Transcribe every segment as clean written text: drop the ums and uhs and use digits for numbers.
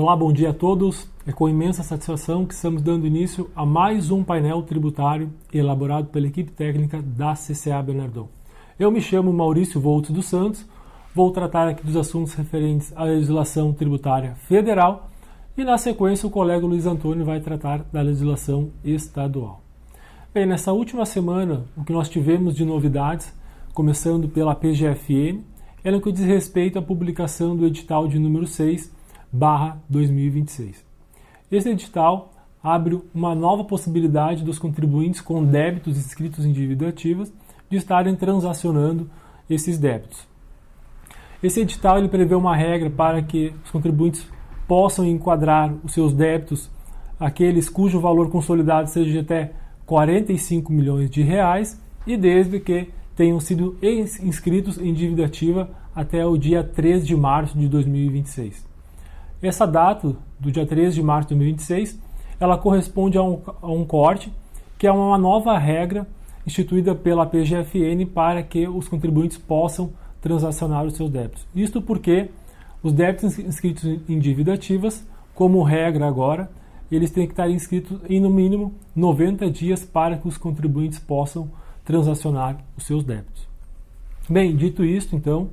Olá, bom dia a todos. É com imensa satisfação que estamos dando início a mais um painel tributário elaborado pela equipe técnica da CCA Bernardon. Eu me chamo Maurício Voltes dos Santos, vou tratar aqui dos assuntos referentes à legislação tributária federal e, na sequência, o colega Luiz Antônio vai tratar da legislação estadual. Bem, nessa última semana, o que nós tivemos de novidades, começando pela PGFN, é no que diz respeito à publicação do edital de número 6/2026. Esse edital abre uma nova possibilidade dos contribuintes com débitos inscritos em dívida ativas de estarem transacionando esses débitos. Esse edital ele prevê uma regra para que os contribuintes possam enquadrar os seus débitos, aqueles cujo valor consolidado seja de até 45 milhões de reais e desde que tenham sido inscritos em dívida ativa até o dia 3 de março de 2026. Essa data, do dia 3 de março de 2026, ela corresponde a um corte, que é uma nova regra instituída pela PGFN para que os contribuintes possam transacionar os seus débitos. Isto porque os débitos inscritos em dívida ativas, como regra agora, eles têm que estar inscritos em no mínimo 90 dias para que os contribuintes possam transacionar os seus débitos. Bem, dito isto, então,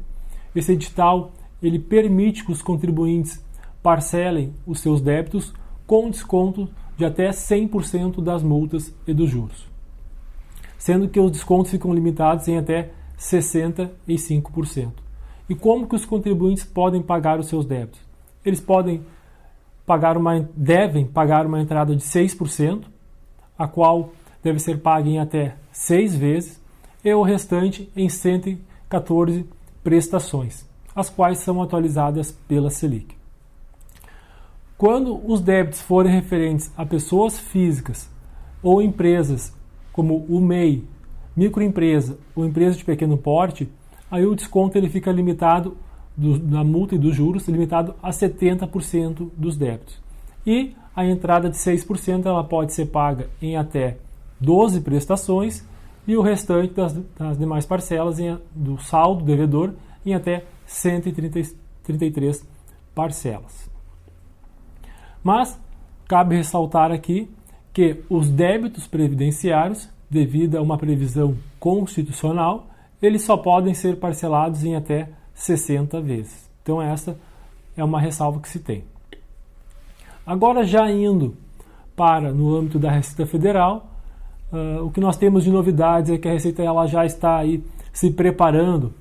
esse edital ele permite que os contribuintes parcelem os seus débitos com desconto de até 100% das multas e dos juros, sendo que os descontos ficam limitados em até 65%. E como que os contribuintes podem pagar os seus débitos? Eles devem pagar uma entrada de 6%, a qual deve ser paga em até 6 vezes, e o restante em 114 prestações, as quais são atualizadas pela Selic. Quando os débitos forem referentes a pessoas físicas ou empresas, como o MEI, microempresa ou empresa de pequeno porte, aí o desconto ele fica limitado da multa e dos juros, limitado a 70% dos débitos. E a entrada de 6% ela pode ser paga em até 12 prestações e o restante das demais parcelas do saldo devedor em até 133 parcelas. Mas cabe ressaltar aqui que os débitos previdenciários, devido a uma previsão constitucional, eles só podem ser parcelados em até 60 vezes. Então essa é uma ressalva que se tem. Agora já indo no âmbito da Receita Federal, o que nós temos de novidades é que a Receita ela já está aí se preparando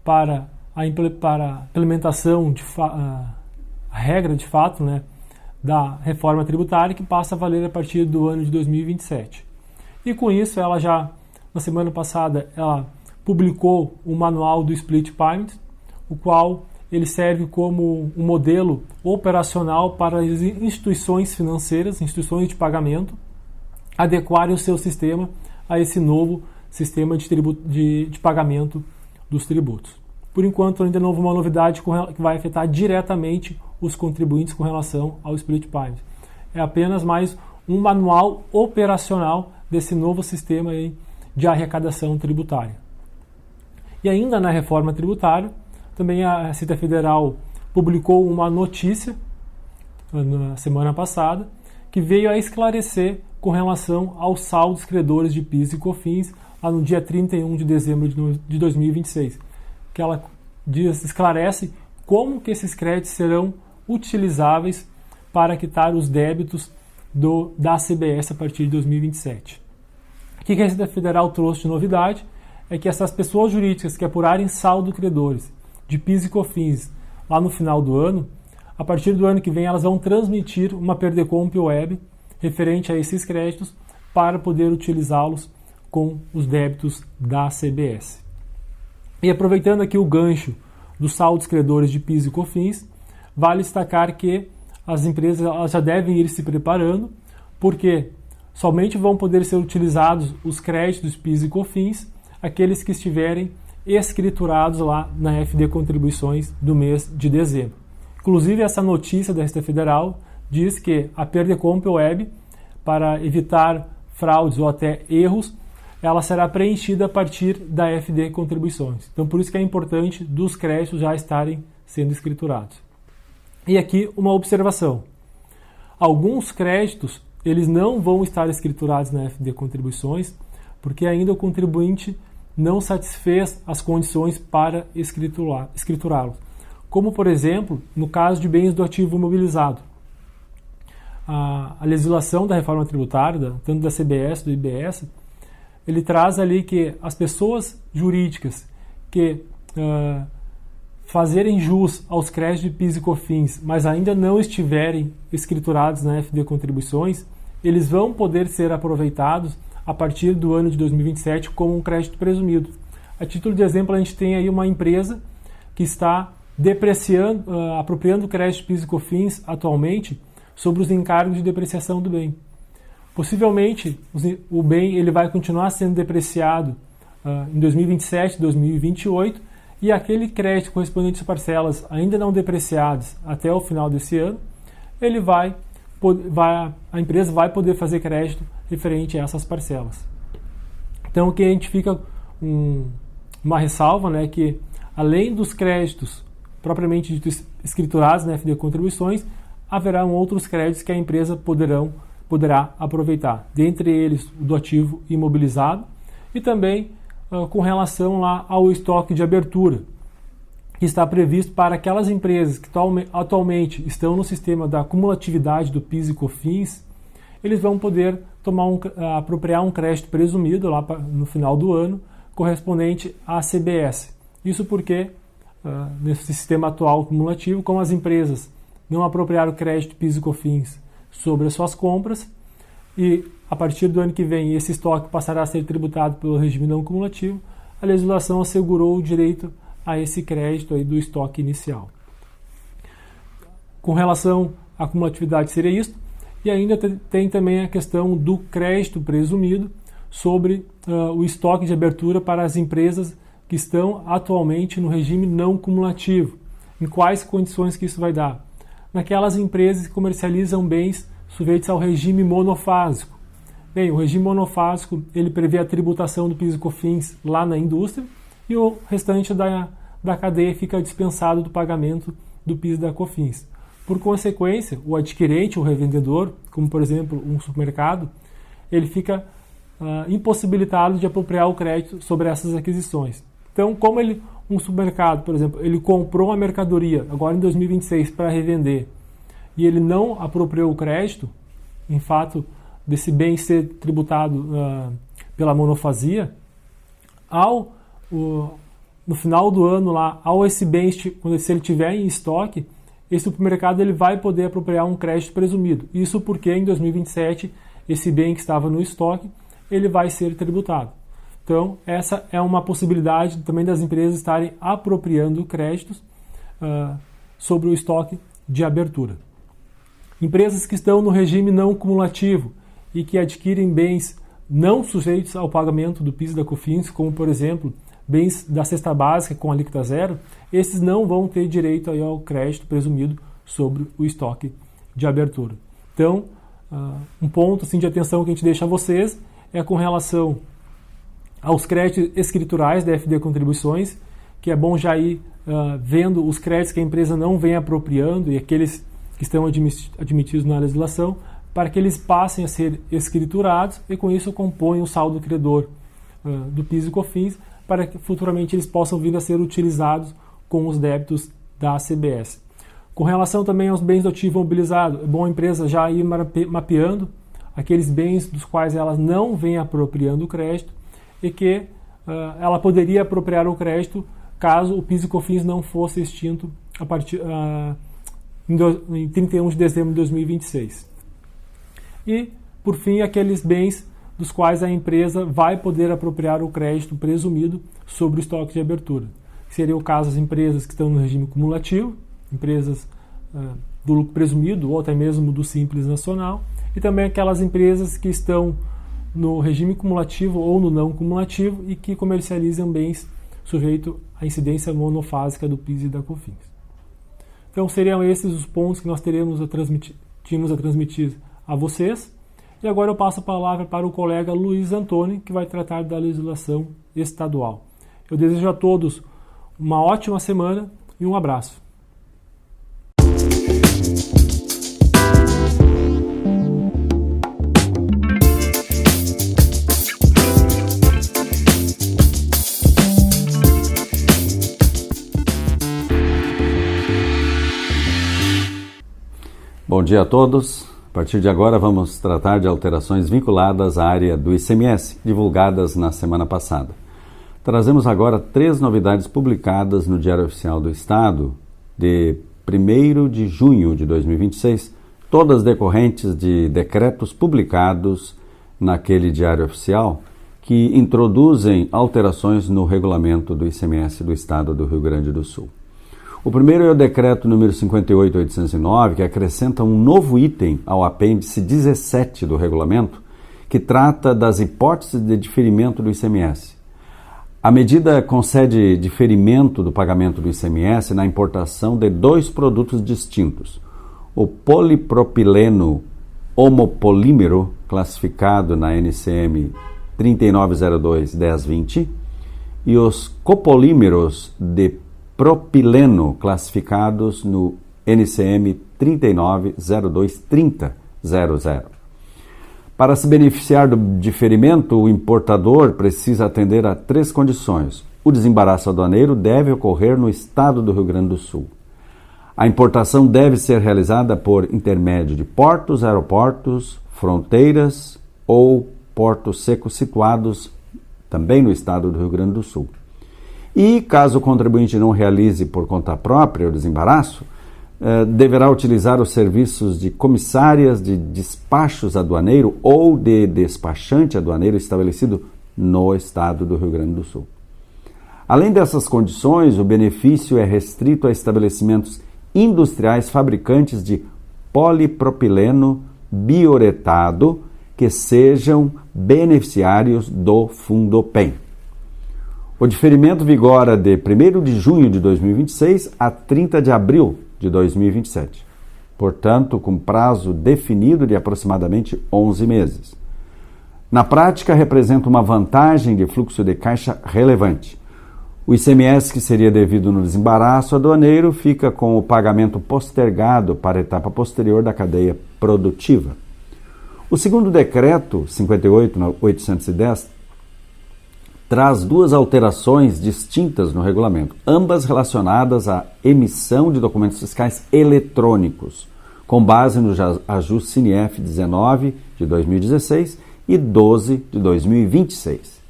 para a implementação a regra de fato, né, da reforma tributária que passa a valer a partir do ano de 2027. E com isso ela já, na semana passada, ela publicou o manual do Split Payment, o qual ele serve como um modelo operacional para as instituições financeiras, instituições de pagamento, adequarem o seu sistema a esse novo sistema de pagamento dos tributos. Por enquanto, ainda não houve uma novidade que vai afetar diretamente os contribuintes com relação ao Split Payment. É apenas mais um manual operacional desse novo sistema aí de arrecadação tributária. E ainda na reforma tributária, também a Receita Federal publicou uma notícia na semana passada que veio a esclarecer com relação aos saldos credores de PIS e COFINS lá no dia 31 de dezembro de 2026, que ela esclarece como que esses créditos serão utilizáveis para quitar os débitos da CBS a partir de 2027. O que a Receita Federal trouxe de novidade é que essas pessoas jurídicas que apurarem saldo credores de PIS e COFINS lá no final do ano, a partir do ano que vem elas vão transmitir uma Perdecomp Web referente a esses créditos para poder utilizá-los com os débitos da CBS. E aproveitando aqui o gancho dos saldos credores de PIS e COFINS, vale destacar que as empresas elas já devem ir se preparando, porque somente vão poder ser utilizados os créditos PIS e COFINS aqueles que estiverem escriturados lá na FD Contribuições do mês de dezembro. Inclusive, essa notícia da Receita Federal diz que a Perdecomp Web, para evitar fraudes ou até erros, ela será preenchida a partir da FD Contribuições. Então, por isso que é importante dos créditos já estarem sendo escriturados. E aqui uma observação. Alguns créditos eles não vão estar escriturados na FD Contribuições, porque ainda o contribuinte não satisfez as condições para escriturá-los. Como, por exemplo, no caso de bens do ativo imobilizado. A legislação da reforma tributária, tanto da CBS, do IBS, ele traz ali que as pessoas jurídicas que fazerem jus aos créditos de PIS e COFINS, mas ainda não estiverem escriturados na FD Contribuições, eles vão poder ser aproveitados a partir do ano de 2027 como um crédito presumido. A título de exemplo, a gente tem aí uma empresa que está depreciando, apropriando crédito de PIS e COFINS atualmente sobre os encargos de depreciação do bem. Possivelmente, o bem ele vai continuar sendo depreciado em 2027, 2028, e aquele crédito correspondente às parcelas ainda não depreciadas até o final desse ano, a empresa vai poder fazer crédito referente a essas parcelas. Então, aqui a gente fica uma ressalva, né, que além dos créditos propriamente ditos escriturados na FD Contribuições, haverão outros créditos que a empresa poderá aproveitar, dentre eles o do ativo imobilizado e também com relação lá ao estoque de abertura, que está previsto para aquelas empresas que atualmente estão no sistema da cumulatividade do PIS e COFINS, eles vão poder apropriar um crédito presumido lá no final do ano, correspondente à CBS. Isso porque, nesse sistema atual cumulativo, como as empresas não apropriaram crédito PIS e COFINS sobre as suas compras, e a partir do ano que vem esse estoque passará a ser tributado pelo regime não cumulativo, a legislação assegurou o direito a esse crédito aí do estoque inicial. Com relação à cumulatividade seria isso, e ainda tem também a questão do crédito presumido sobre o estoque de abertura para as empresas que estão atualmente no regime não cumulativo. Em quais condições que isso vai dar? Naquelas empresas que comercializam bens sujeitos ao regime monofásico. Bem, o regime monofásico ele prevê a tributação do PIS e COFINS lá na indústria e o restante da cadeia fica dispensado do pagamento do PIS e da COFINS. Por consequência, o adquirente, o revendedor, como por exemplo um supermercado, ele fica impossibilitado de apropriar o crédito sobre essas aquisições. Então, como um supermercado, por exemplo, ele comprou uma mercadoria agora em 2026 para revender e ele não apropriou o crédito, em fato desse bem ser tributado pela monofasia, no final do ano lá, esse bem, se ele tiver em estoque, esse supermercado ele vai poder apropriar um crédito presumido. Isso porque em 2027 esse bem que estava no estoque ele vai ser tributado. Então essa é uma possibilidade também das empresas estarem apropriando créditos sobre o estoque de abertura. Empresas que estão no regime não cumulativo e que adquirem bens não sujeitos ao pagamento do PIS e da COFINS, como por exemplo bens da cesta básica com alíquota zero, esses não vão ter direito aí ao crédito presumido sobre o estoque de abertura. Então, um ponto assim, de atenção que a gente deixa a vocês é com relação aos créditos escriturais da FD Contribuições, que é bom já ir vendo os créditos que a empresa não vem apropriando e aqueles que estão admitidos na legislação, para que eles passem a ser escriturados e com isso compõem o saldo credor do PIS e COFINS, para que futuramente eles possam vir a ser utilizados com os débitos da CBS. Com relação também aos bens do ativo imobilizado, é bom a empresa já ir mapeando aqueles bens dos quais ela não vem apropriando o crédito e que ela poderia apropriar o crédito caso o PIS e COFINS não fosse extinto a partir em 31 de dezembro de 2026. E, por fim, aqueles bens dos quais a empresa vai poder apropriar o crédito presumido sobre o estoque de abertura. Seria o caso das empresas que estão no regime cumulativo, empresas do lucro presumido ou até mesmo do Simples Nacional, e também aquelas empresas que estão no regime cumulativo ou no não cumulativo e que comercializam bens sujeitos à incidência monofásica do PIS e da COFINS. Então seriam esses os pontos que nós tínhamos a transmitir a vocês. E agora eu passo a palavra para o colega Luiz Antônio, que vai tratar da legislação estadual. Eu desejo a todos uma ótima semana e um abraço. Bom dia a todos. A partir de agora vamos tratar de alterações vinculadas à área do ICMS, divulgadas na semana passada. Trazemos agora 3 novidades publicadas no Diário Oficial do Estado de 1º de junho de 2026, todas decorrentes de decretos publicados naquele Diário Oficial que introduzem alterações no regulamento do ICMS do Estado do Rio Grande do Sul. O primeiro é o decreto número 58.809, que acrescenta um novo item ao apêndice 17 do regulamento, que trata das hipóteses de diferimento do ICMS. A medida concede diferimento do pagamento do ICMS na importação de 2 produtos distintos: o polipropileno homopolímero, classificado na NCM 3902-1020, e os copolímeros de propileno, classificados no NCM 3902-3000. Para se beneficiar do diferimento, o importador precisa atender a 3 condições. O desembaraço aduaneiro deve ocorrer no estado do Rio Grande do Sul. A importação deve ser realizada por intermédio de portos, aeroportos, fronteiras ou portos secos situados também no estado do Rio Grande do Sul. E, caso o contribuinte não realize por conta própria o desembaraço, deverá utilizar os serviços de comissárias de despachos aduaneiro ou de despachante aduaneiro estabelecido no estado do Rio Grande do Sul. Além dessas condições, o benefício é restrito a estabelecimentos industriais fabricantes de polipropileno biuretado que sejam beneficiários do Fundopem. O diferimento vigora de 1º de junho de 2026 a 30 de abril de 2027, portanto, com prazo definido de aproximadamente 11 meses. Na prática, representa uma vantagem de fluxo de caixa relevante. O ICMS, que seria devido no desembaraço aduaneiro, fica com o pagamento postergado para a etapa posterior da cadeia produtiva. O segundo decreto, 58.810, traz 2 alterações distintas no regulamento, ambas relacionadas à emissão de documentos fiscais eletrônicos, com base no ajuste CINIEF 19 de 2016 e 12 de 2026.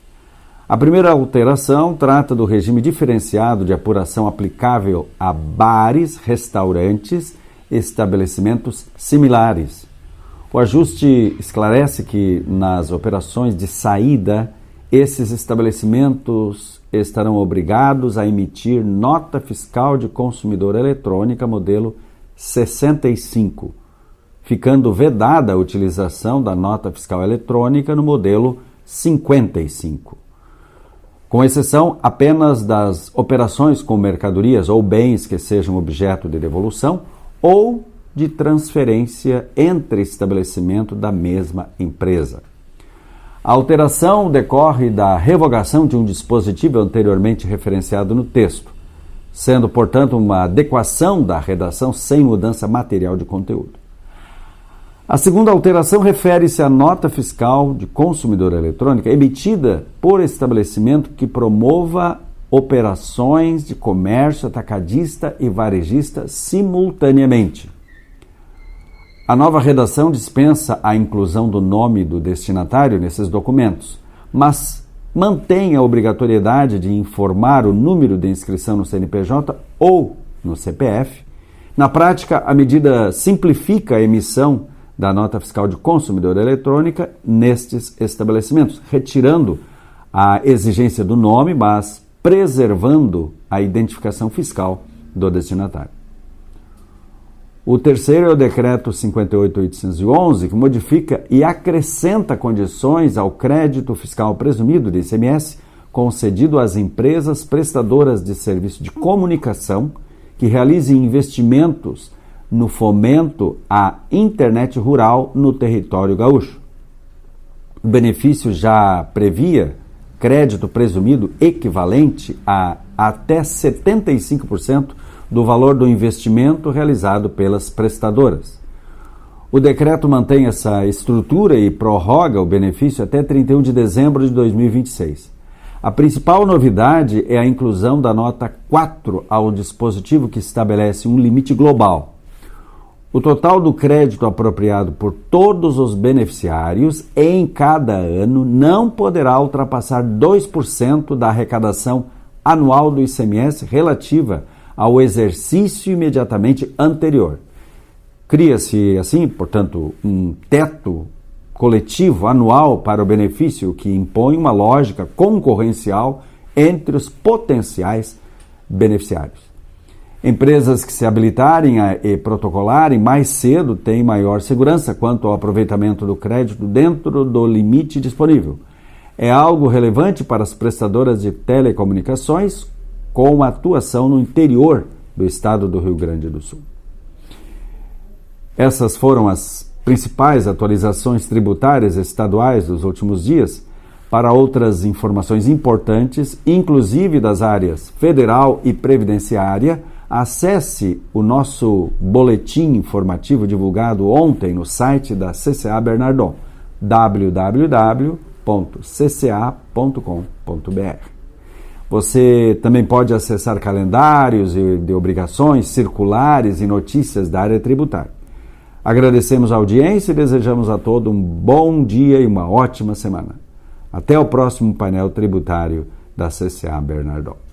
A primeira alteração trata do regime diferenciado de apuração aplicável a bares, restaurantes e estabelecimentos similares. O ajuste esclarece que nas operações de saída, esses estabelecimentos estarão obrigados a emitir nota fiscal de consumidor eletrônica modelo 65, ficando vedada a utilização da nota fiscal eletrônica no modelo 55. Com exceção apenas das operações com mercadorias ou bens que sejam objeto de devolução ou de transferência entre estabelecimento da mesma empresa. A alteração decorre da revogação de um dispositivo anteriormente referenciado no texto, sendo, portanto, uma adequação da redação sem mudança material de conteúdo. A segunda alteração refere-se à nota fiscal de consumidor eletrônica emitida por estabelecimento que promova operações de comércio atacadista e varejista simultaneamente. A nova redação dispensa a inclusão do nome do destinatário nesses documentos, mas mantém a obrigatoriedade de informar o número de inscrição no CNPJ ou no CPF. Na prática, a medida simplifica a emissão da nota fiscal de consumidor eletrônica nestes estabelecimentos, retirando a exigência do nome, mas preservando a identificação fiscal do destinatário. O terceiro é o decreto 58.811, que modifica e acrescenta condições ao crédito fiscal presumido de ICMS concedido às empresas prestadoras de serviço de comunicação que realizem investimentos no fomento à internet rural no território gaúcho. O benefício já previa crédito presumido equivalente a até 75% do valor do investimento realizado pelas prestadoras. O decreto mantém essa estrutura e prorroga o benefício até 31 de dezembro de 2026. A principal novidade é a inclusão da nota 4 ao dispositivo que estabelece um limite global. O total do crédito apropriado por todos os beneficiários em cada ano não poderá ultrapassar 2% da arrecadação anual do ICMS relativa ao exercício imediatamente anterior. Cria-se, assim, portanto, um teto coletivo anual para o benefício que impõe uma lógica concorrencial entre os potenciais beneficiários. Empresas que se habilitarem e protocolarem mais cedo têm maior segurança quanto ao aproveitamento do crédito dentro do limite disponível. É algo relevante para as prestadoras de telecomunicações com atuação no interior do estado do Rio Grande do Sul. Essas foram as principais atualizações tributárias estaduais dos últimos dias. Para outras informações importantes, inclusive das áreas federal e previdenciária, acesse o nosso boletim informativo divulgado ontem no site da CCA Bernardon, www.cca.com.br. Você também pode acessar calendários de obrigações, circulares e notícias da área tributária. Agradecemos a audiência e desejamos a todos um bom dia e uma ótima semana. Até o próximo painel tributário da CCA Bernardon.